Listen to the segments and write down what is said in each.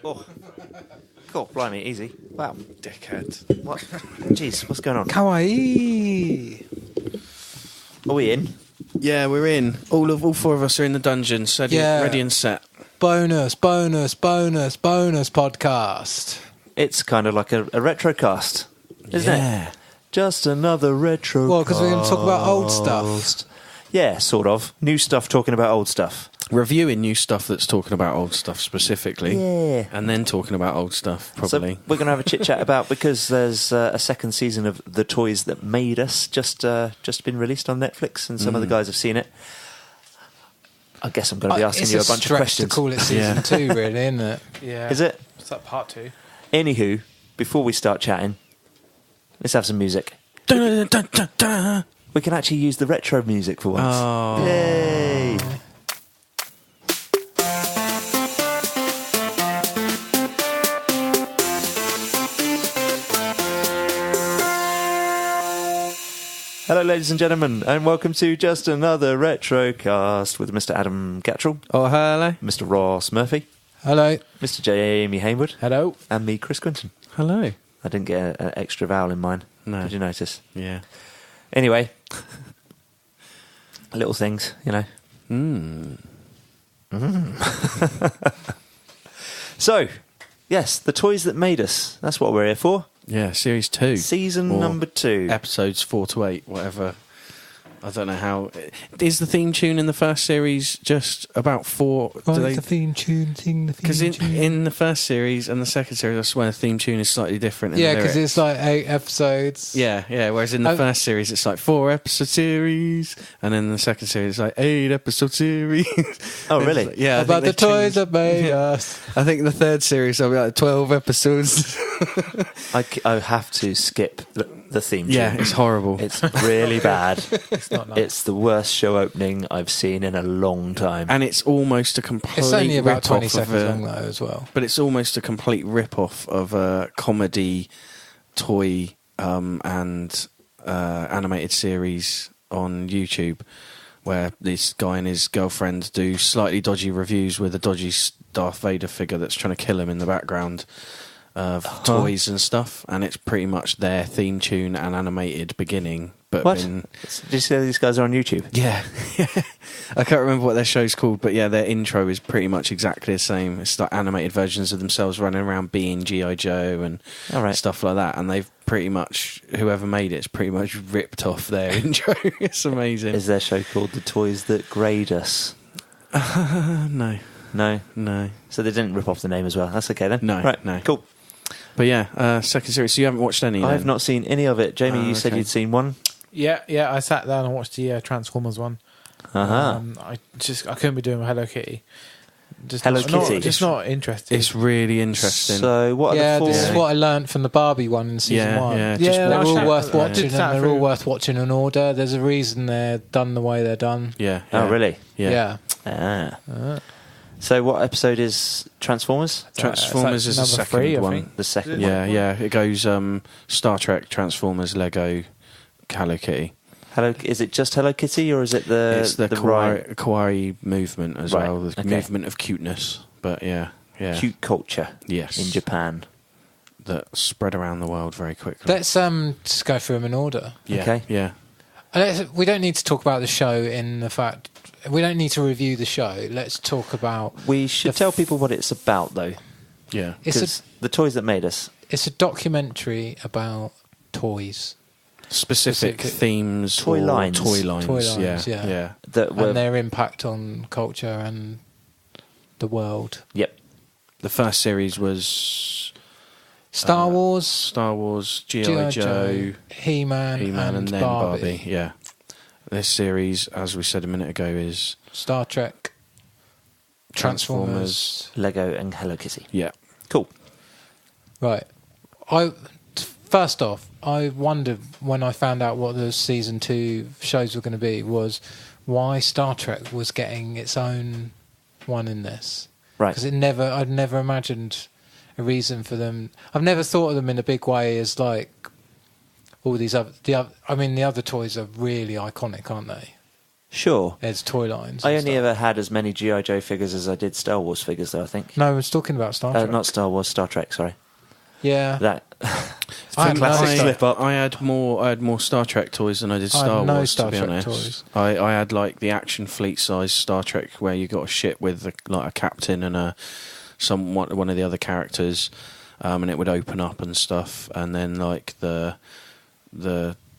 Oh, cool, blimey, easy. Wow, Dickhead. what? Jeez, what's going on? Kawaii. Are we in? Yeah, we're in. All four of us are in the dungeon, ready and set. Bonus podcast. It's kind of like a retrocast, isn't it? Just another retro. Well, because we're going to talk about old stuff. Yeah, sort of. New stuff talking about old stuff. Reviewing new stuff that's talking about old stuff specifically. Yeah. And then talking about old stuff, probably. So we're going to have a chit-chat about, because there's a second season of The Toys That Made Us just been released on Netflix, and some of the guys have seen it. I guess I'm going to be asking you a bunch of questions. To call it season 2, really, isn't it? Yeah. Is it? It's like part 2. Anywho, before we start chatting, let's have some music. Dun, dun, dun, dun. We can actually use the retro music for once. Oh. Yay! Hello, ladies and gentlemen, and welcome to Just Another Retrocast with Mr. Adam Gattrell, Oh, hello. Mr. Ross Murphy, Hello. Mr. Jamie Hainwood, Hello. and me, Chris Quinton. Hello. I didn't get an extra vowel in mine. No. Did you notice? Yeah. Anyway, little things, you know. So, yes, The Toys That Made Us. That's what we're here for. Yeah, series 2. Season Or number 2. Episodes 4 to 8, whatever. I don't know how. Is the theme tune in the first series just about 4? The theme tune, sing the theme Because tune. in the first series and the second series, I swear the theme tune is slightly different. In Yeah, the because lyrics. it's like 8 episodes. Yeah. Whereas in the first series, it's like 4 episode series, and in the second series, it's like 8 episode series. Oh, really? Like, yeah. I About the think they toys changed- that made us. I think the third series will be like 12 episodes. I have to skip the theme tune. Yeah, it's horrible. It's really bad. It's not nice. It's the worst show opening I've seen in a long time. And it's almost a complete It's only about 20 rip-off of seconds long, though, as well. But it's almost a complete rip-off of a comedy toy and animated series on YouTube, where this guy and his girlfriend do slightly dodgy reviews with a dodgy Darth Vader figure that's trying to kill him in the background of toys and stuff, and it's pretty much their theme tune and animated beginning. But What? Did you say these guys are on YouTube? Yeah. I can't remember what their show's called, but yeah, their intro is pretty much exactly the same. It's like animated versions of themselves running around being G.I. Joe and stuff like that, and they've pretty much, whoever made it's pretty much ripped off their intro. It's amazing. Is their show called The Toys That Grade Us? No. No? So they didn't rip off the name as well. That's okay then. No, Right, no. cool. But yeah, second series. So you haven't watched any? I have then? not seen any of it. Jamie, you said okay. you'd seen one? Yeah, I sat down and watched the Transformers one. Uh-huh. I couldn't be doing Hello Kitty. Hello Kitty. Just not interested. It's really interesting. So what are the four? This is what I learned from the Barbie one in season 1. Yeah. Yeah, They're all worth I watching, did and sat they're all through- worth watching in order. There's a reason they're done the way they're done. Yeah. Oh, really? Yeah. So what episode is Transformers? Transformers is the number second 3, I one. think. The second one. Yeah. It goes Star Trek, Transformers, Lego, Hello Kitty. Is it just Hello Kitty, or is it It's the right kawaii movement as Right, well, the okay. movement of cuteness. But yeah. cute culture Yes. in Japan? That spread around the world very quickly. Let's just go through them in order. Yeah. Okay. Yeah. We don't need to talk about the show in the fact... We don't need to review the show. Let's talk about... We should tell people what it's about, though. Yeah. Because The Toys That Made Us. It's a documentary about toys. Specific themes. Toy or lines. Toy lines. Toy lines, yeah. That were, And their impact on culture and the world. Yep. The first series was Star Wars, Star Wars, G.I. Joe, He-Man, and then Barbie. Barbie. Yeah. This series, as we said a minute ago, is Star Trek, Transformers. Lego and Hello Kitty. Yeah. Cool. Right. First off, I wondered when I found out what the season 2 shows were going to be was why Star Trek was getting its own one in this. Right. Because I'd never imagined a reason for them. I've never thought of them in a big way as like all these other. The other toys are really iconic, aren't they? Sure. There's toy lines. I and only stuff. ever had as many G.I. Joe figures as I did Star Wars figures, though, I think. No, I was talking about Star Trek. Not Star Wars, Star Trek, sorry. Yeah. That I had classic no slip up. I had more Star Trek toys than I did I had Star no Wars. Star to be Trek honest, toys. I had like the action fleet size Star Trek where you got a ship with like a captain and one of the other characters, and it would open up and stuff, and then like the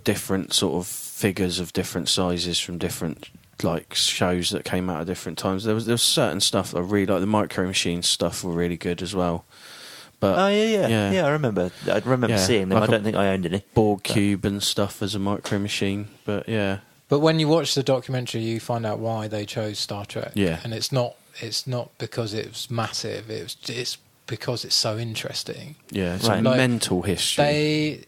different sort of figures of different sizes from different like shows that came out at different times. There was certain stuff that I really like. The Micro Machines stuff were really good as well. But yeah. I remember seeing them. Like I don't think I owned any. Borg Cube and stuff as a Micro Machine. But yeah, But when you watch the documentary, you find out why they chose Star Trek. Yeah. And it's not because it was massive. It's because it's so interesting. yeah, it's Right. a Like, mental history.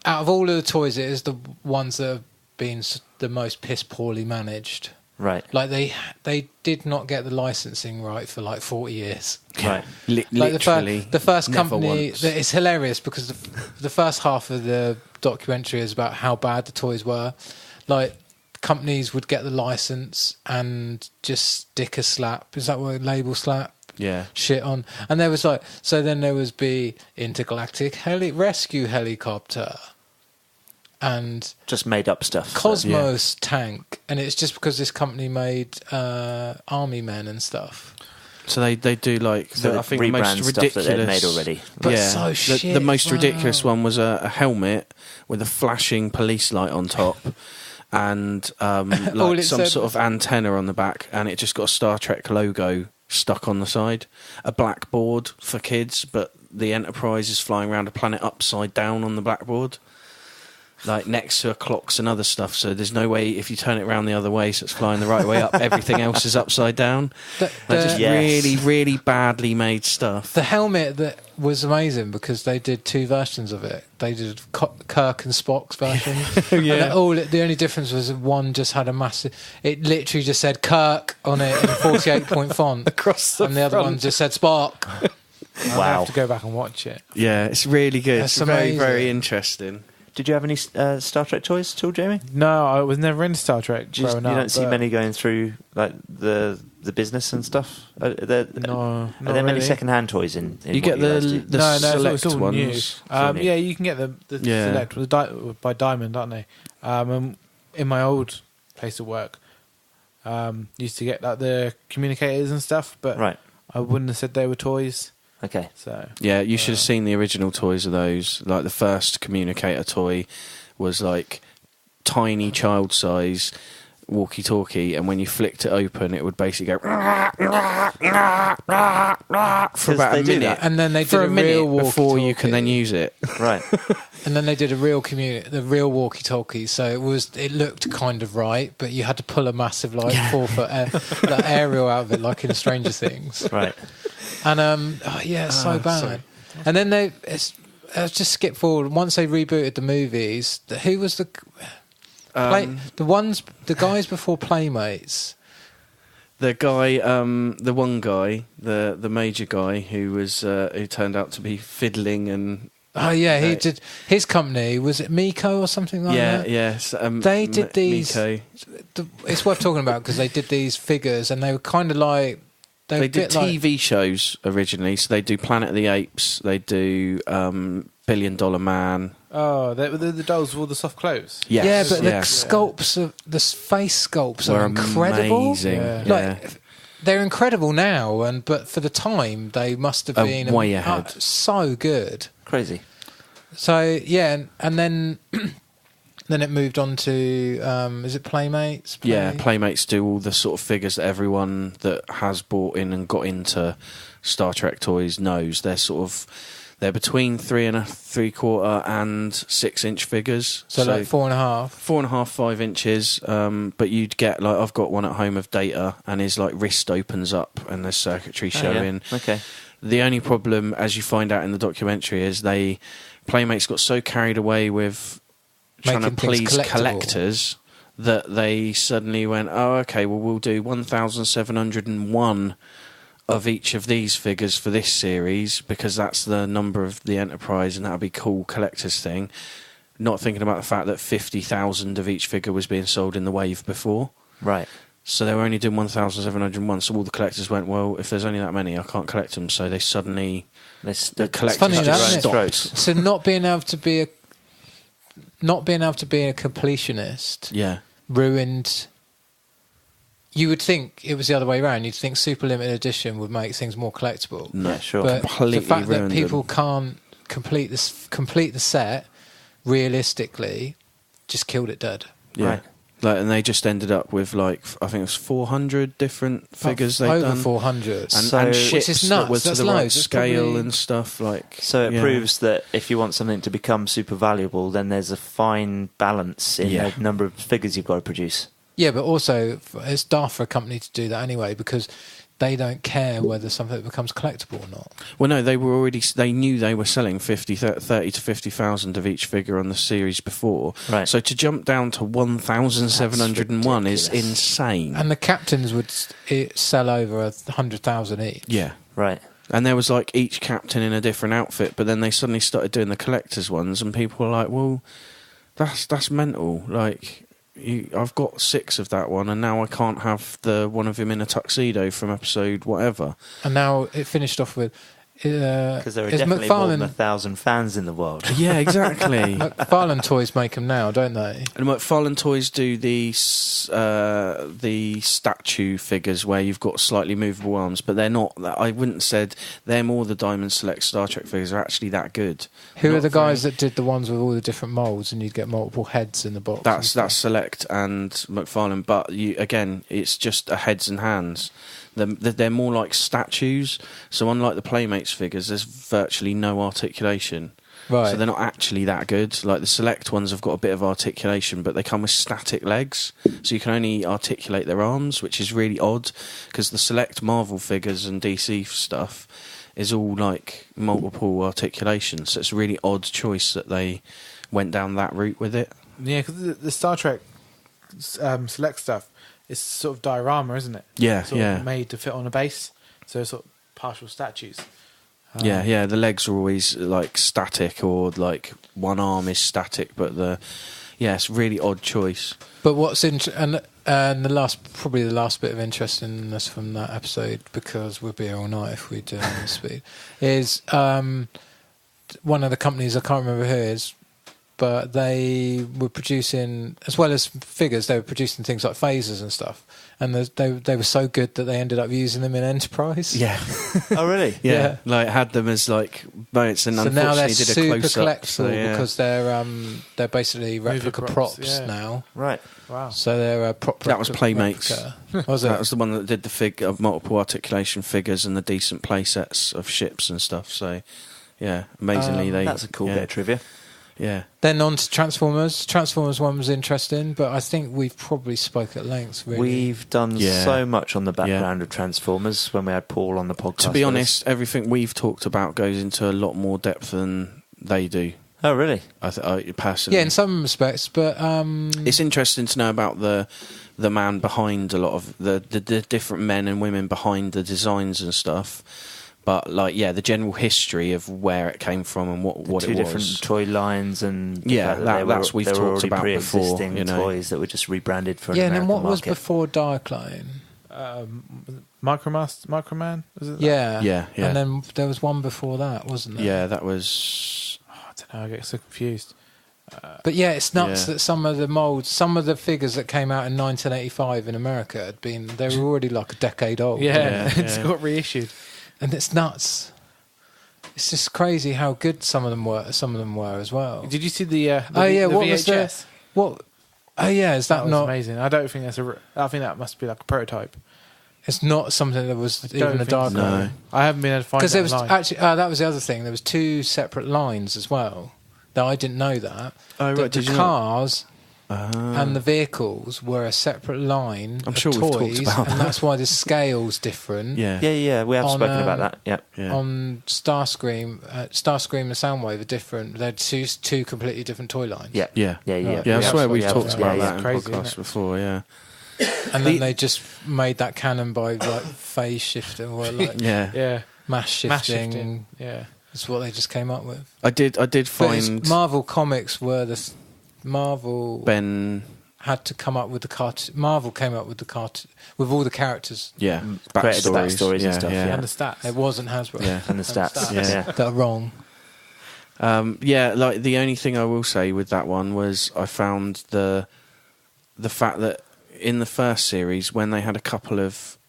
Out of all of the toys, it is the ones that have been the most piss poorly managed. Right. Like they did not get the licensing right for like 40 years. Right. Like Literally, the first never company, once. it's hilarious because the first half of the documentary is about how bad the toys were. Like companies would get the license and just stick a slap. Is that what label slap? Yeah. Shit on. And there was like, so then there was intergalactic rescue helicopter and Just made up stuff. Cosmos tank. And it's just because this company made army men and stuff. So they do like So I think the most rebrand stuff that they'd ridiculous made already. But so shit the most as well. ridiculous one was a helmet with a flashing police light on top and like it some said- sort of antenna on the back, and it just got a Star Trek logo stuck on the side. A blackboard for kids, but the Enterprise is flying around a planet upside down on the blackboard, like next to clocks and other stuff. So there's no way if you turn it around the other way, so it's flying the right way up, everything else is upside down. Like just Yes. really, really badly made stuff. The helmet that was amazing because they did two versions of it. They did Kirk and Spock's version. Yeah. And the only difference was one just had a massive. It literally just said Kirk on it in 48-point font Across the and the other front. one just said Spock. I'll Wow. have to go back and watch it. Yeah, it's really good. That's It's very, amazing. very interesting. Did you have any Star Trek toys at all, Jamie? No, I was never into Star Trek You growing up. don't see but many going through like the business and stuff. Are there No, not many really. second-hand toys in You what get guys the do? No, select it's all ones. new. all new. Yeah, you can get the Yeah. select by Diamond, aren't they? And in my old place of work, used to get like the communicators and stuff, but Right. I wouldn't have said they were toys. Okay. So Yeah, you should have seen the original toys of those. Like the first communicator toy was like tiny child size walkie-talkie, and when you flicked it open, it would basically go for about they a do minute. that. And then they For did a minute real before you can then walkie-talkie. use it. Right. And then they did the real walkie-talkie. So it looked kind of right, but you had to pull a massive 4-foot like aerial out of it, like in Stranger Things. Right. And it's so bad. sorry. And then let's just skip forward. Once they rebooted the movies, who was the guys before Playmates? The guy, the one guy, the major guy who turned out to be fiddling and Oh yeah, he did. His company, was it Miko or something like that? yes. They did these. Miko. It's worth talking about because they did these figures and they were kind of like were They a did bit like- TV shows originally, so they do Planet of the Apes, they do $1 Billion Man. oh, the dolls with all the soft clothes. Yes, yeah, but the yes. sculpts of the face sculpts Were are incredible. amazing. Yeah. Like they're incredible now, but for the time they must have been way ahead. so good. Crazy. So yeah, and then then it moved on to is it Playmates? Yeah, Playmates do all the sort of figures that everyone that has bought in and got into Star Trek toys knows. They're between 3 3/4 and 6-inch figures. So like 4.5. 4.5, 5 inches. But you'd get like I've got one at home of Data, and his like wrist opens up and there's circuitry showing. Okay. The only problem, as you find out in the documentary, is Playmates got so carried away with trying to Making things please collectible. collectors that they suddenly went, oh, okay, well, we'll do 1,701 of each of these figures for this series because that's the number of the Enterprise and that'll be cool collector's thing. not thinking about the fact that 50,000 of each figure was being sold in the wave before. Right. So they were only doing 1,701. So all the collectors went, well, if there's only that many, I can't collect them. So they suddenly the collectors funny just that, stopped. So not being able to be a completionist, ruined. You would think it was the other way around. You'd think super limited edition would make things more collectible. No, sure. But completely the fact that ruined people them. can't complete the set realistically just killed it dead. Yeah. Right. Like, and they just ended up with I think it was 400 different figures they've over done. 400. And ships which is nuts. that were to That's the right loads. That's scale probably... and stuff. So it proves that if you want something to become super valuable, then there's a fine balance in the number of figures you've got to produce. Yeah, but also it's daft for a company to do that anyway, because they don't care whether something becomes collectible or not. Well, no, they knew they were selling 30 to 50,000 of each figure on the series before. Right. So to jump down to 1,701 is insane. And the captains would sell over 100,000 each. Yeah. Right. And there was like each captain in a different outfit, but then they suddenly started doing the collector's ones, and people were like, well, that's mental. Like, I've got 6 of that one, and now I can't have the one of him in a tuxedo from episode whatever. And now it finished off with... Because there are definitely more than 1,000 fans in the world. Yeah, exactly. McFarlane Toys make them now, don't they? And McFarlane Toys do the statue figures where you've got slightly movable arms, but they're not. I wouldn't have said they're more the Diamond Select Star Trek figures are actually that good. Who are the guys that did the ones with all the different moulds and you'd get multiple heads in the box? That's Select and McFarlane, but again, it's just a heads and hands. They're more like statues, so unlike the Playmates figures, there's virtually no articulation. Right. So they're not actually that good. Like the Select ones have got a bit of articulation, but they come with static legs, so you can only articulate their arms, which is really odd, because the Select Marvel figures and DC stuff is all like multiple articulation, so it's a really odd choice that they went down that route with it. Yeah, because the Star Trek Select stuff, it's sort of diorama, isn't it? Yeah, sort of made to fit on a base, so sort of partial statues. Yeah. The legs are always like static, or like one arm is static, but it's a really odd choice. But what's and the last bit of interestingness from that episode, because we'd be here all night if we do it on this speed, is one of the companies, I can't remember who it is, but they were producing, as well as figures, they were producing things like phasers and stuff. And they were so good that they ended up using them in Enterprise. Yeah. Oh, really? Yeah. Like had them as like boats, and so now they're did a super close-up, collectible because they're basically replica props now. Right. Wow. So they're prop. That was Playmates. Was it? That was the one that did the figure of multiple articulation figures and the decent play sets of ships and stuff. So, yeah, amazingly that's a cool bit of trivia. Yeah. Then on to Transformers. Transformers one was interesting, but I think we've probably spoke at length, really. We've done so much on the background of Transformers when we had Paul on the podcast. To be honest, everything we've talked about goes into a lot more depth than they do. Oh, really? I personally. Yeah, in some respects, but... It's interesting to know about the man behind a lot of the different men and women behind the designs and stuff. But the general history of where it came from and what it was. 2 different toy lines and that's we've talked about before. Toys that were just rebranded for an and then American what was market. before Diaclone? Microman? Was it that? Yeah. And then there was one before that, wasn't there? Yeah, that was... I don't know, I get so confused. But it's nuts that some of the molds, some of the figures that came out in 1985 in America they were already like a decade old. It's got reissued. And it's nuts. It's just crazy how good some of them were as well. Did you see the what VHS? was the what? Oh yeah, is that was not amazing? I don't think I think that must be like a prototype. It's not something that was even a dark so. line. I haven't been able to find it because there was online. actually that was the other thing. There was 2 separate lines as well. That I didn't know that. Oh, right. The cars and the vehicles were a separate line. I'm of sure toys, we've talked about and that's why the scale's different. Yeah. We have spoken about that. Yeah. On Starscream and Soundwave are different. They're two completely different toy lines. Yeah. I swear we've talked about that in crazy, podcasts before. Yeah. And then they just made that canon by like phase shifting or like Yeah. mass shifting. Yeah. That's what they just came up with. I did But it's find Marvel Comics were Marvel Ben. had to come up with the cartoon. Marvel came up with the cartoon with all the characters. Yeah, created the backstories backstories and stuff, And the stats. It wasn't Hasbro. Yeah. And the stats. Yeah. that are wrong. Like the only thing I will say with that one was I found the fact that in the first series, when they had a couple of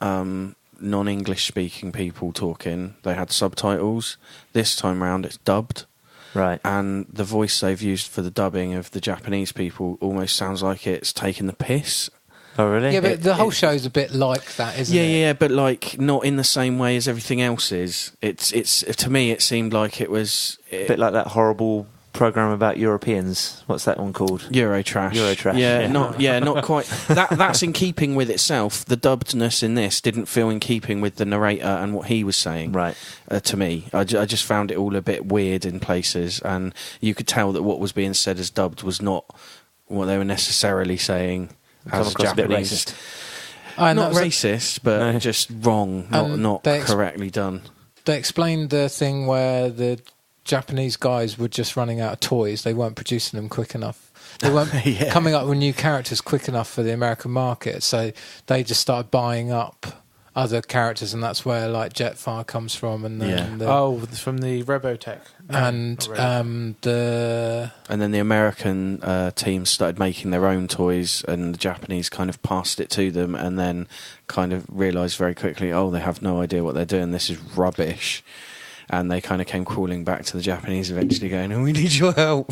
non-English speaking people talking, they had subtitles. This time round, it's dubbed. Right. And the voice they've used for the dubbing of the Japanese people almost sounds like it's taking the piss. Oh, really? Yeah, but the whole show's a bit like that, isn't it? Yeah, but like not in the same way as everything else is. It's to me, it seemed like it was A bit like that horrible program about Europeans. What's that one called? Eurotrash. Yeah. Not quite. That's in keeping with itself. The dubbedness in this didn't feel in keeping with the narrator and what he was saying. Right. To me, I just found it all a bit weird in places, and you could tell that what was being said as dubbed was not what they were necessarily saying as Come across a bit Japanese. racist. Not racist, but No. just wrong, not correctly done. They explained the thing where the Japanese guys were just running out of toys. They weren't producing them quick enough. They weren't Yeah. coming up with new characters quick enough for the American market. So they just started buying up other characters, and that's where like Jetfire comes from, and then From the Robotech. and the And then the American team started making their own toys, and the Japanese kind of passed it to them, and then kind of realised very quickly, oh, they have no idea what they're doing. This is rubbish. And they kind of came crawling back to the Japanese eventually going, oh, we need your help.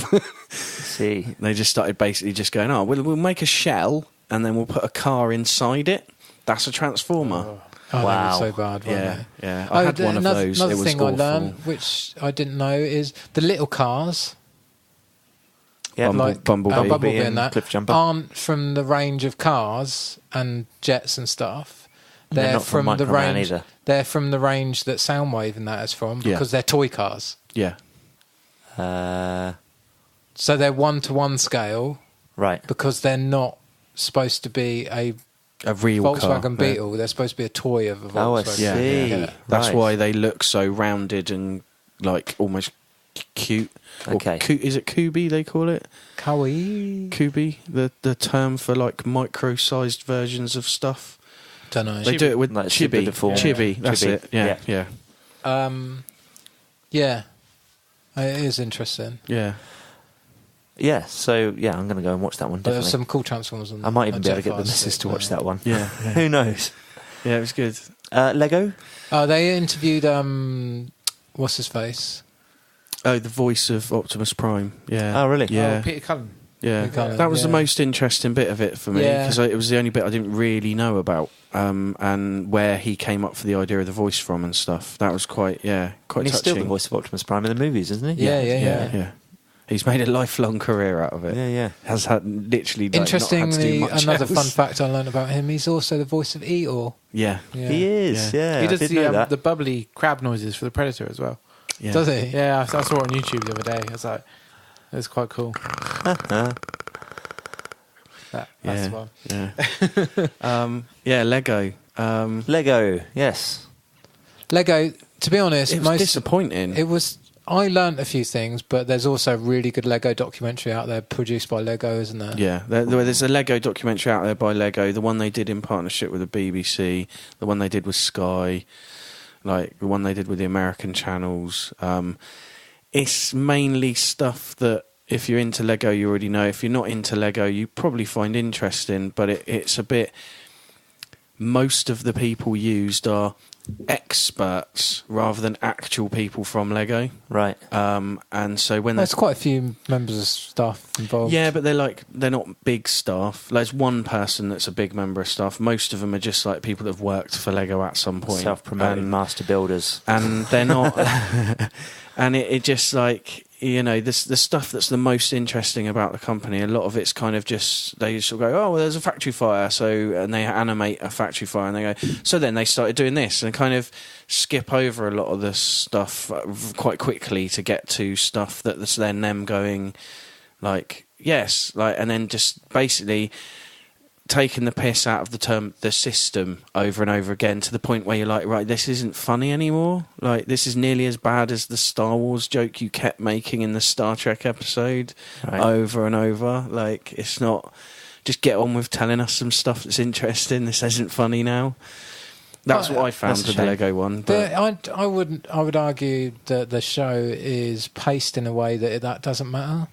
See. They just started basically just going, oh, we'll make a shell and then we'll put a car inside it. That's a transformer. They Wow. were so bad, weren't they? Yeah. I had one of those. Another It was thing awful. I learned, which I didn't know, is the little cars. Yeah, Bumblebee. Bumblebee and and that Cliffjumper. aren't from the range of cars and jets and stuff. They're not from the Microman range. either. They're from the range that Soundwave and that is from because they're toy cars. Yeah. So they're 1-to-1 scale Right. because they're not supposed to be a real Volkswagen car. Beetle. They're supposed to be a toy of a Volkswagen. Oh, I see. Yeah. That's Right. why they look so rounded and like almost cute. Okay. Is it Kubi they call it? Kawaii. Kubi, the term for like micro-sized versions of stuff. Don't know. They do it with Like super chibi. deformed. Chibi, that's Chibi. it. Yeah. Yeah, it is interesting. Yeah. Yeah, so yeah, I'm going to go and watch that one, But definitely. there's some cool Transformers on I might even on be able to get the Jetfire, missus to but, watch that one. Yeah. Who knows? Yeah, it was good. Lego? Oh, they interviewed what's his face? Oh, the voice of Optimus Prime. Yeah. Oh, really? Yeah. Peter Cullen. Yeah. Peter Cullen, That was the yeah. most interesting bit of it for me Yeah. because it was the only bit I didn't really know about and where he came up for the idea of the voice from and stuff. That was quite And he's touching. still the voice of Optimus Prime in the movies, isn't he? Yeah. He's made a lifelong career out of it. Yeah. Has had literally like, not had to do Interestingly, much another else. fun fact I learned about him: he's also the voice of Eeyore. Yeah. He is, yeah. He I does did know that. the bubbly crab noises for the Predator as well. Yeah. Does he? Yeah, I saw it on YouTube the other day. I was like, it was quite cool. That's fun. Yeah. Lego. Lego, yes. Lego. To be honest, It was disappointing. It was. I learnt a few things, but there's also a really good Lego documentary out there produced by Lego, isn't there? Yeah, there's a Lego documentary out there by Lego. The one they did in partnership with the BBC, the one they did with Sky, like the one they did with the American channels. It's mainly stuff that if you're into Lego, you already know. If you're not into Lego, you probably find interesting, but it's a bit... Most of the people used are experts rather than actual people from Lego. Right. And so when There's quite a few members of staff involved. yeah, but they're not big staff. There's one person that's a big member of staff. Most of them are just like people that have worked for Lego at some point. Self-promoted master builders. And they're not... and it just like... You know, the stuff that's the most interesting about the company, a lot of it's kind of just, they sort of go, oh, well, there's a factory fire, and they animate a factory fire, and they go, so then they started doing this, and kind of skip over a lot of the stuff quite quickly to get to stuff that's then them going, like, yes, like, and then just basically taking the piss out of the term the system over and over again, to the point where you're like, right, this isn't funny anymore. Like, this is nearly as bad as the Star Wars joke you kept making in the Star Trek episode over and over. Like, it's not, just get on with telling us some stuff that's interesting. This isn't funny now. That's what I found with the Lego one. But I would argue that the show is paced in a way that doesn't matter.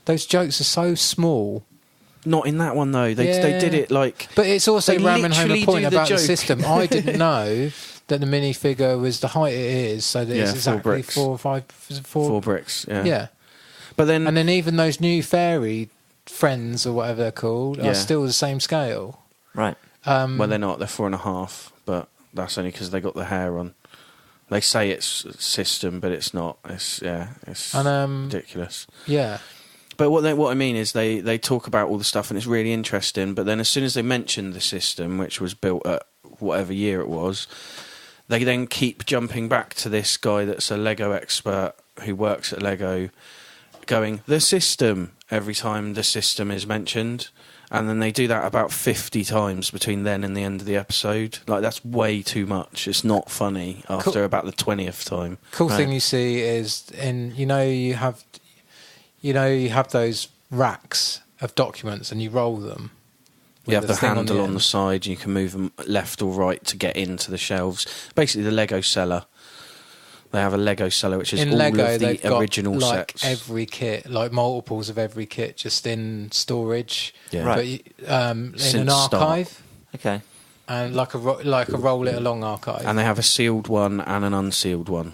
Those jokes are so small. Not in that one, though. They did it like... But it's also ramming home a point about the joke. system. I didn't know that the minifigure was the height it is, so that it's exactly 4 bricks, yeah. But then... And then even those new fairy friends, or whatever they're called, are still the same scale. Right. Well, they're not. They're 4.5, but that's only because they got the hair on. They say it's system, but it's not. It's ridiculous. Yeah. But what I mean is they talk about all the stuff, and it's really interesting, but then as soon as they mention the system, which was built at whatever year it was, they then keep jumping back to this guy that's a Lego expert who works at Lego, going, the system, every time the system is mentioned. And then they do that about 50 times between then and the end of the episode. Like, that's way too much. It's not funny after about the 20th time. Cool thing you see is, you have those racks of documents and you roll them. You have the handle on the side, and you can move them left or right to get into the shelves. Basically, the Lego cellar. They have a Lego cellar, which is in all Lego, of the original got, sets. Every kit, like multiples of every kit, just in storage. Yeah. Right. But, in an archive. Okay. And like a roll it along archive. And they have a sealed one and an unsealed one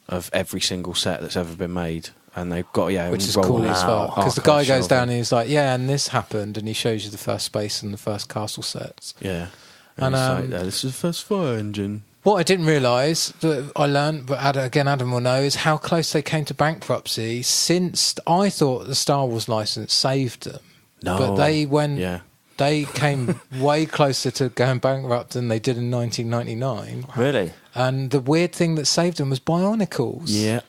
of every single set that's ever been made. And they've got, which is cool as well. Because the guy goes down and he's like, and this happened, and he shows you the first space and the first castle sets. Yeah. And it's like, this is the first fire engine. What I didn't realise, that I learned, but Adam will know, is how close they came to bankruptcy, since I thought the Star Wars licence saved them. No. But they came way closer to going bankrupt than they did in 1999. Really? And the weird thing that saved them was Bionicles. Yeah.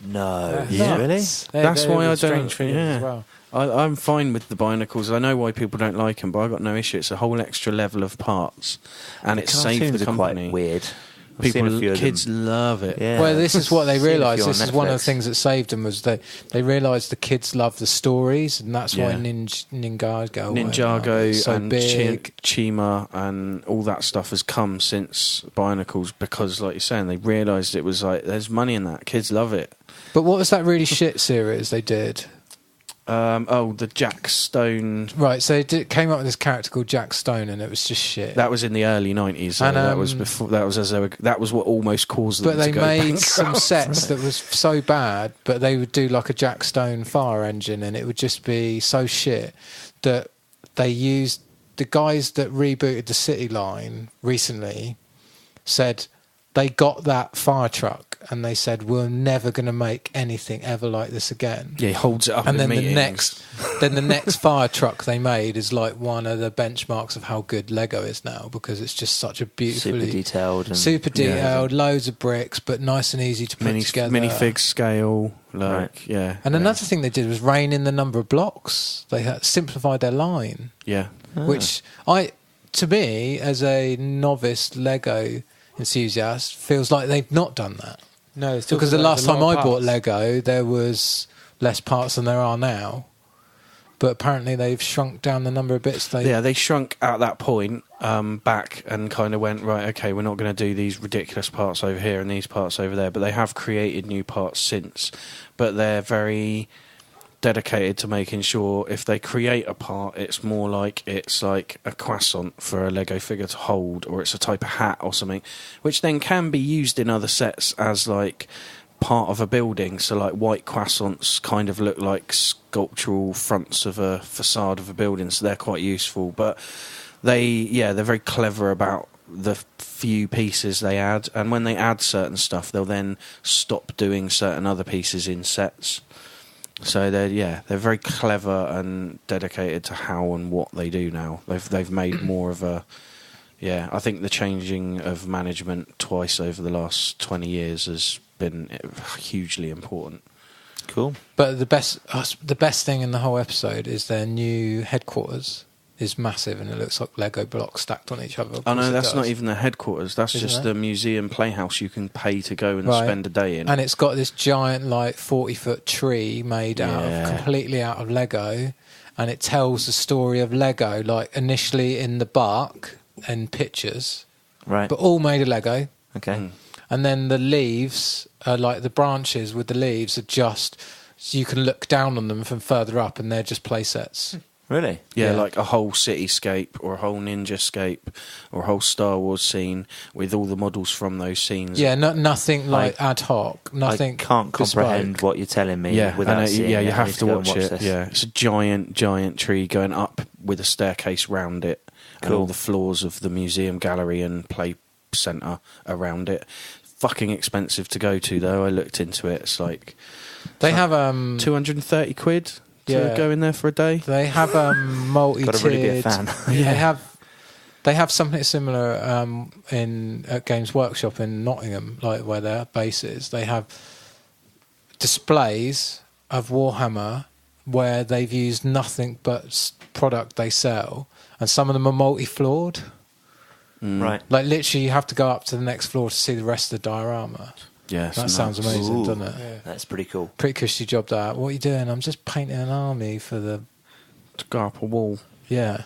No. Yeah. Really? That's why I don't... Strange feelings as well. I'm fine with the Bionicles. I know why people don't like them, but I've got no issue. It's a whole extra level of parts, and it's safe for the company. Quite weird. Kids love it. Yeah. Well, this is what they realised. This is one of the Netflix. things that saved them, was they realised the kids love the stories, and that's why Ninjago so and big. Chima and all that stuff has come since Bionicles, because, like you're saying, they realised it was like, there's money in that. Kids love it. But what was that really shit series they did? The Jack Stone. Right, so it came up with this character called Jack Stone, and it was just shit. That was in the early 90s. And, that was before. That was what almost caused them. But they to go made bankrupt. some sets that was so bad, but they would do like a Jack Stone fire engine, and it would just be so shit that they used the guys that rebooted the City line recently said they got that fire truck and they said, we're never going to make anything ever like this again. Yeah, he holds it up and in then meetings. the next fire truck they made is like one of the benchmarks of how good Lego is now, because it's just such a beautifully super detailed, loads of bricks, but nice and easy to put together. Minifig scale, And another thing they did was rein in the number of blocks. They had simplified their line. Yeah. Which to me, as a novice Lego enthusiast, feels like they've not done that. No, because the last time I bought Lego, there was less parts than there are now. But apparently they've shrunk down the number of bits. They shrunk at that point back and kind of went, right, okay, we're not going to do these ridiculous parts over here and these parts over there. But they have created new parts since. But they're very dedicated to making sure if they create a part, it's more like it's like a croissant for a Lego figure to hold, or it's a type of hat or something, which then can be used in other sets as like part of a building. So like white croissants kind of look like sculptural fronts of a facade of a building, so they're quite useful. But they're very clever about the few pieces they add, and when they add certain stuff, they'll then stop doing certain other pieces in sets. So they're very clever and dedicated to how and what they do now. They've made more of a I think the changing of management twice over the last 20 years has been hugely important. Cool. But the best thing in the whole episode is their new headquarters is massive, and it looks like Lego blocks stacked on each other. Oh no, that's not even the headquarters. That's Isn't just it? the museum playhouse you can pay to go and Right. spend a day in. And it's got this giant, like 40-foot tree made completely out of Lego, and it tells the story of Lego, like initially in the bark and pictures, Right. but all made of Lego. Okay. And then the leaves, like the branches with the leaves, are just you can look down on them from further up, and they're just play sets. Really? Yeah, Yeah. like a whole cityscape or a whole ninja-scape or a whole Star Wars scene with all the models from those scenes. Yeah, nothing like ad hoc. Nothing. I can't comprehend bespoke. what you're telling me Yeah, without I know, seeing yeah, it. you I have need to go and watch it. this. Yeah, it's a giant tree going up with a staircase round it, and Cool. all the floors of the museum gallery and play centre around it. Fucking expensive to go to though. I looked into it. It's like They have 230 quid to Yeah. go in there for a day. They have multi-tiered. Got to really be a fan. They have something similar at Games Workshop in Nottingham, like where their base is. They have displays of Warhammer where they've used nothing but product they sell, and some of them are multi-floored. Right. Like literally, you have to go up to the next floor to see the rest of the diorama. Yeah, That sounds amazing, Ooh, doesn't it? That's pretty cool. Pretty cushy job. That. What are you doing? I'm just painting an army for the. To go up a wall. Yeah.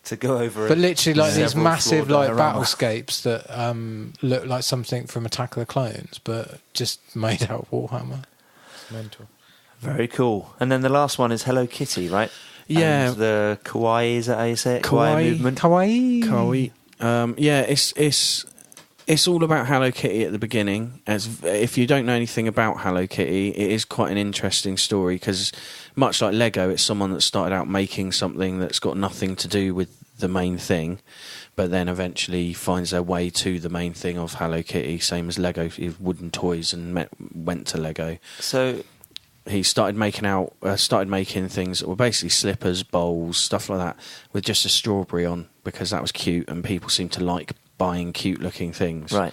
To go over But literally, like these several massive, floor like diorama. battlescapes that look like something from Attack of the Clones, but just made out of Warhammer. It's mental. Very cool. And then the last one is Hello Kitty, right? Yeah. And the Kawaii, is that how you say it? Kawaii. movement. Kawaii. Kawaii. Yeah, it's all about Hello Kitty at the beginning. As if you don't know anything about Hello Kitty, it is quite an interesting story because, much like Lego, it's someone that started out making something that's got nothing to do with the main thing, but then eventually finds their way to the main thing of Hello Kitty. Same as Lego, wooden toys, and went to Lego. So He started making things that were basically slippers, bowls, stuff like that, with just a strawberry on because that was cute, and people seemed to like buying cute-looking things. right.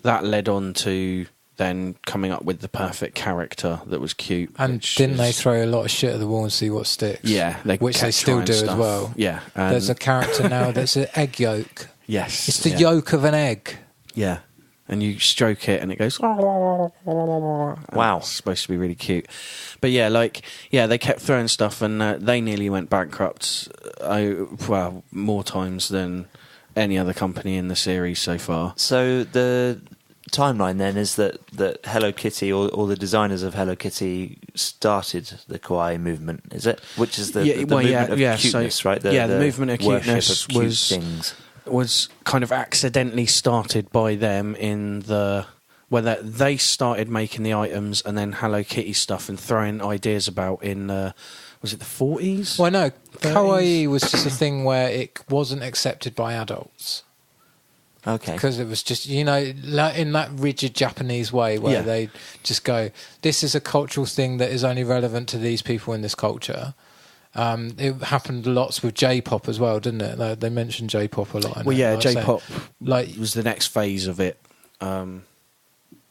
That led on to then coming up with the perfect character that was cute. And which didn't they is- throw a lot of shit at the wall and see what sticks? Yeah, which they kept still trying do as stuff. well. Yeah, There's a character now that's an egg yolk. yes, It's the yeah. yolk of an egg. Yeah, and you stroke it and it goes. Wow. It's supposed to be really cute, but yeah, they kept throwing stuff, and they nearly went bankrupt. More times than any other company in the series so far. So the timeline then is that Hello Kitty or the designers of Hello Kitty started the Kawaii movement, is it? Which is the movement of cuteness, right? The movement of worship cuteness of cute was things. was kind of accidentally started by them in the where they started making the items and then Hello Kitty stuff and throwing ideas about in was it the 40s? Well, no, 30s? Kawaii was just a thing where it wasn't accepted by adults. Okay. Because it was just, like in that rigid Japanese way where Yeah. they just go, this is a cultural thing that is only relevant to these people in this culture. It happened lots with J-pop as well, didn't it? They mentioned J-pop a lot. in Well, it, yeah, like saying- J-pop like, was the next phase of it.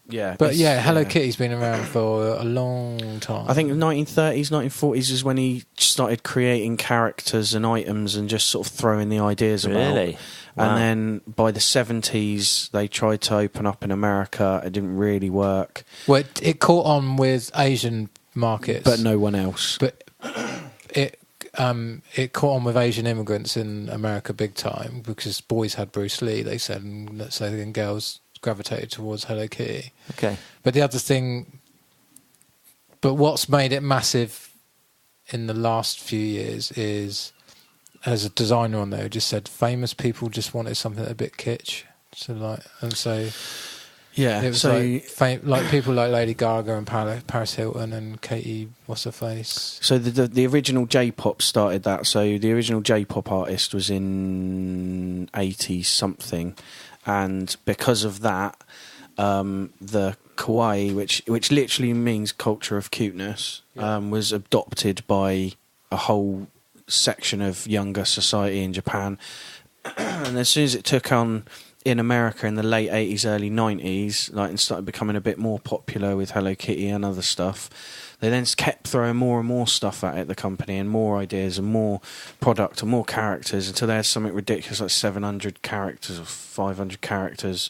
Yeah, but yeah, Hello yeah. Kitty's been around for a long time. I think the 1930s, 1940s is when he started creating characters and items and just sort of throwing the ideas about. Really? Wow. And then by the 70s, they tried to open up in America. It didn't really work. Well, it caught on with Asian markets, But no one else. But it caught on with Asian immigrants in America big time because boys had Bruce Lee, they said, and so then girls gravitated towards Hello Kitty. Okay. But the other thing, but what's made it massive in the last few years is, as a designer on there, just said famous people just wanted something a bit kitsch. So Yeah, it was so like people like Lady Gaga and Paris Hilton and Katie, what's her face? so the original J-pop started that. So the original J-pop artist was in 80 something, and because of that, the Kawaii, which literally means culture of cuteness, was adopted by a whole section of younger society in Japan. And as soon as it took on in America in the late 80s, early 90s, like, and started becoming a bit more popular with Hello Kitty and other stuff. They then kept throwing more and more stuff at it, the company, and more ideas and more product and more characters until they had something ridiculous like 700 characters or 500 characters.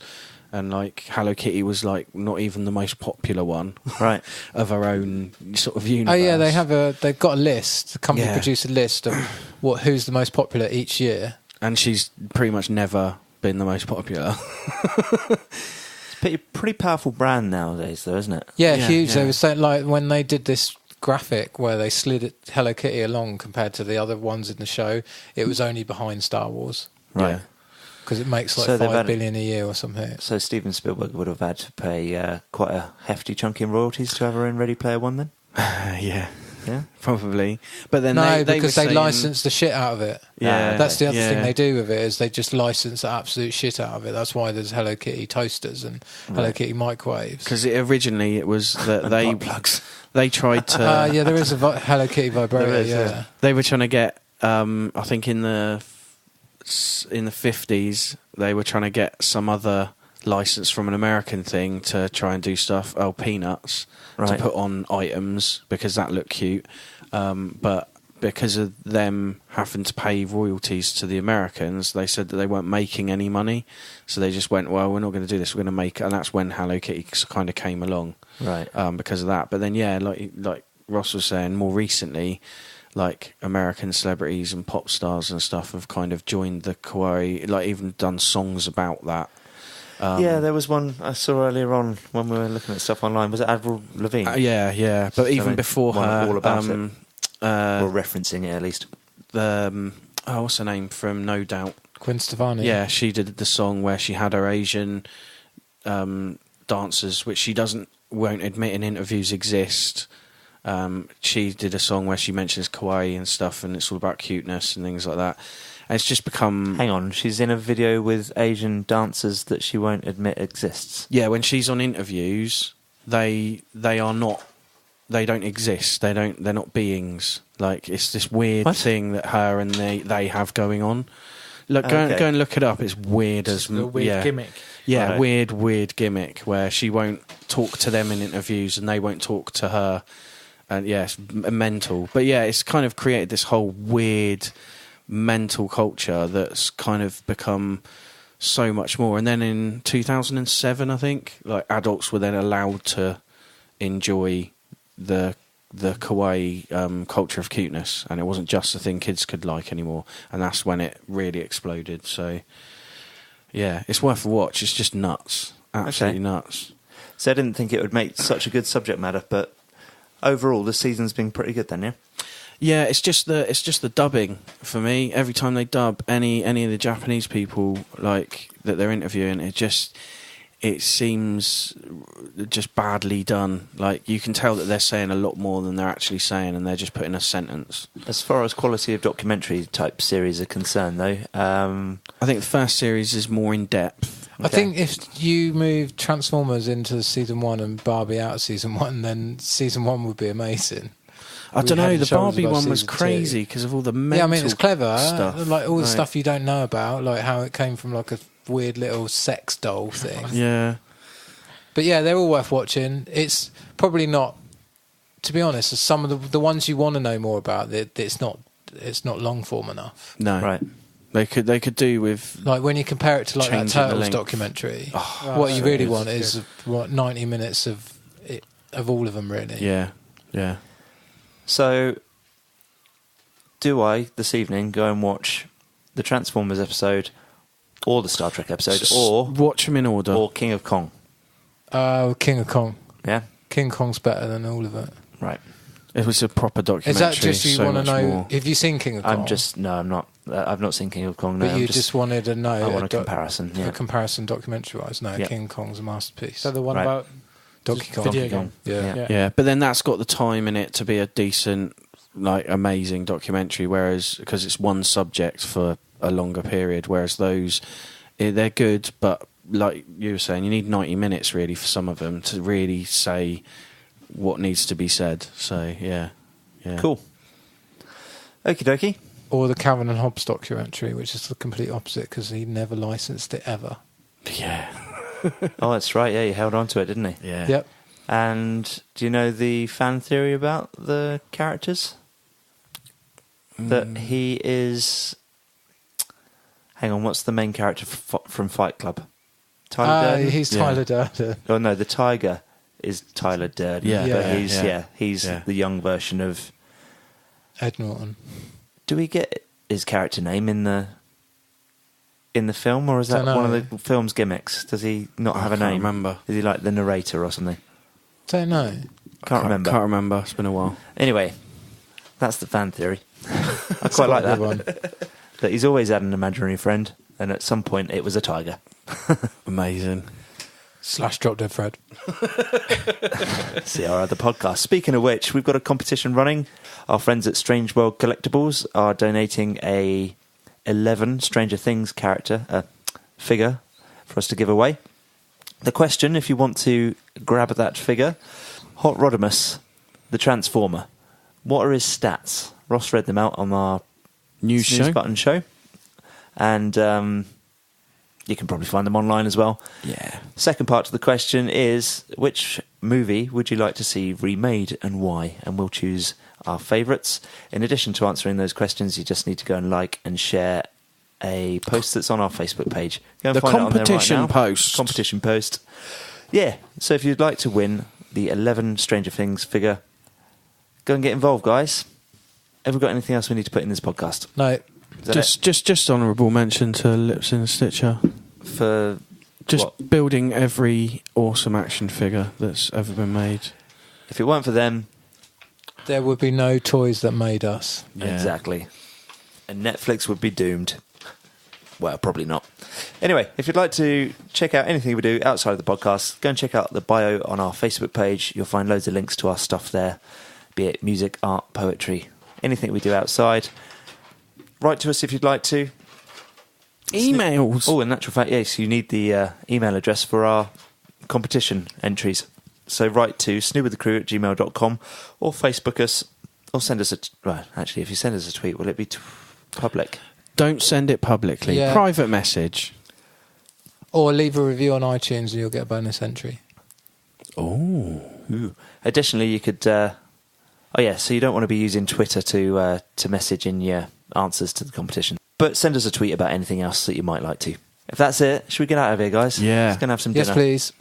And like Hello Kitty was like not even the most popular one, right, of her own sort of universe. Oh yeah, they've got a list. The company produced a list of who's the most popular each year. And she's pretty much never been the most popular. It's a pretty powerful brand nowadays, though, isn't it? Yeah, huge. Yeah. They were saying, like, when they did this graphic where they slid Hello Kitty along compared to the other ones in the show, it was only behind Star Wars. Right. Yeah. Because it makes like So they've $5 billion a year or something. So Steven Spielberg would have had to pay quite a hefty chunk in royalties to have her in Ready Player One, then? Yeah, Yeah, probably. But then because they license the shit out of it. Yeah, That's the other thing they do with it, is they just license the absolute shit out of it. That's why there's Hello Kitty toasters and Hello Kitty microwaves. Because originally it was that they plugs. They tried to. Yeah, there is a Hello Kitty vibrator. There is, yeah. They were trying to get. I think in the 50s they were trying to get some other license from an American thing to try and do stuff. Peanuts to put on items because that looked cute. But because of them having to pay royalties to the Americans, they said that they weren't making any money. So they just went, well, we're not going to do this. We're going to make... And that's when Hello Kitty kind of came along. Right. Because of that. But then, yeah, like Ross was saying, more recently, like American celebrities and pop stars and stuff have kind of joined the Kawaii, like even done songs about that. Yeah, there was one I saw earlier on when we were looking at stuff online. Was it Avril Lavigne? Yeah. But even before her... all about it. Or referencing it, at least. What's her name from No Doubt? Gwen Stefani. Yeah, she did the song where she had her Asian dancers, which she won't admit in interviews exist. She did a song where she mentions kawaii and stuff, and it's all about cuteness and things like that. And it's just become... Hang on, she's in a video with Asian dancers that she won't admit exists. Yeah, when she's on interviews, they don't exist. They're not beings. Like, it's this weird thing that her and they have going on. Look, go and look it up. It's weird as a weird gimmick. Yeah, right. weird gimmick where she won't talk to them in interviews and they won't talk to her. And yeah, it's mental. But yeah, it's kind of created this whole weird mental culture that's kind of become so much more. And then in 2007, I think, like, adults were then allowed to enjoy the kawaii culture of cuteness, and it wasn't just a thing kids could like anymore. And that's when it really exploded. So yeah, it's worth a watch. It's just nuts, absolutely nuts. So I didn't think it would make such a good subject matter, but overall the season's been pretty good then. Yeah, it's just the dubbing for me. Every time they dub any of the Japanese people like that they're interviewing, it seems just badly done. Like, you can tell that they're saying a lot more than they're actually saying, and they're just putting a sentence. As far as quality of documentary type series are concerned, though, I think the first series is more in depth. I think if you move Transformers into season 1 and Barbie out of season 1, then season 1 would be amazing. I don't know, the Barbie one was crazy because of all the mental stuff. Yeah, I mean, it's clever. Like, all the stuff you don't know about, like how it came from like a weird little sex doll thing. Yeah. But yeah, they're all worth watching. It's probably not, to be honest, some of the ones you want to know more about, it's not long form enough. No. Right. They could do with, like, when you compare it to like that changing the Turtles length. documentary, what you really want is 90 minutes of all of them, really. Yeah. So, do I, this evening, go and watch the Transformers episode, or the Star Trek episode, or watch them in order, or King of Kong? King of Kong. Yeah? King Kong's better than all of it. Right. It was a proper documentary. Is that just you want to know? More. Have you seen King of Kong? I'm not. I've not seen King of Kong. No, but you just wanted to know. I want a comparison. Yeah. A comparison documentary-wise. No, King of Kong's a masterpiece. So the one about Donkey Kong. Video game. Yeah. But then that's got the time in it to be a decent, like, amazing documentary. Whereas, because it's one subject for a longer period. Whereas those, they're good, but like you were saying, you need 90 minutes really for some of them to really say what needs to be said. So yeah. Cool. Okie dokie. Or the Calvin and Hobbes documentary, which is the complete opposite because he never licensed it ever. Yeah. Oh, that's right. Yeah, he held on to it, didn't he? Yeah. Yep. And do you know the fan theory about the characters? That he is... Hang on, what's the main character from Fight Club? Tyler Durden? He's Tyler Durden. Oh, no, the tiger is Tyler Durden. Yeah. But he's the young version of... Ed Norton. Do we get his character name in the film, or is that one of the film's gimmicks? Does he not have a name? I can't remember. Is he like the narrator or something? Don't know. Can't remember. Can't remember. It's been a while. Anyway, that's the fan theory. I quite like that one. That he's always had an imaginary friend, and at some point it was a tiger. Amazing. / Drop Dead Fred. See our other podcast. Speaking of which, we've got a competition running. Our friends at Strange World Collectables are donating a 11 Stranger Things character figure for us to give away. The question, if you want to grab that figure, Hot Rodimus, the Transformer. What are his stats? Ross read them out on our News button show. And you can probably find them online as well. Yeah. Second part to the question is, which movie would you like to see remade and why? And we'll choose our favourites. In addition to answering those questions, you just need to go and like and share a post that's on our Facebook page. Go and The find it on there right competition now. post. Competition post. Yeah, so if you'd like to win the 11 Stranger Things figure, go and get involved, guys. Have we got anything else we need to put in this podcast? No. Just honourable mention to Libsyn Sticher For just what? building every awesome action figure that's ever been made. If it weren't for them... There would be no toys that made us. Yeah. Exactly. And Netflix would be doomed. Well, probably not. Anyway, if you'd like to check out anything we do outside of the podcast, go and check out the bio on our Facebook page. You'll find loads of links to our stuff there, be it music, art, poetry, anything we do outside. Write to us if you'd like to. Emails. Oh, in actual fact, yes, you need the email address for our competition entries. So write to snewwiththecrew@gmail.com or Facebook us or send us well, actually, if you send us a tweet, will it be public? Don't send it publicly. Yeah. Private message. Or leave a review on iTunes and you'll get a bonus entry. Oh. Additionally, you could... so you don't want to be using Twitter to message in your answers to the competition. But send us a tweet about anything else that you might like to. If that's it, should we get out of here, guys? Yeah. Let's go and have some dinner. Yes, please.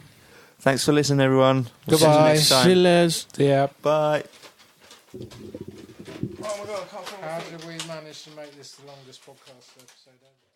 Thanks for listening, everyone. We'll Goodbye. see you next time. Chillers. Yeah. Bye. Oh my God, I can't. How did we manage to make this the longest podcast episode ever?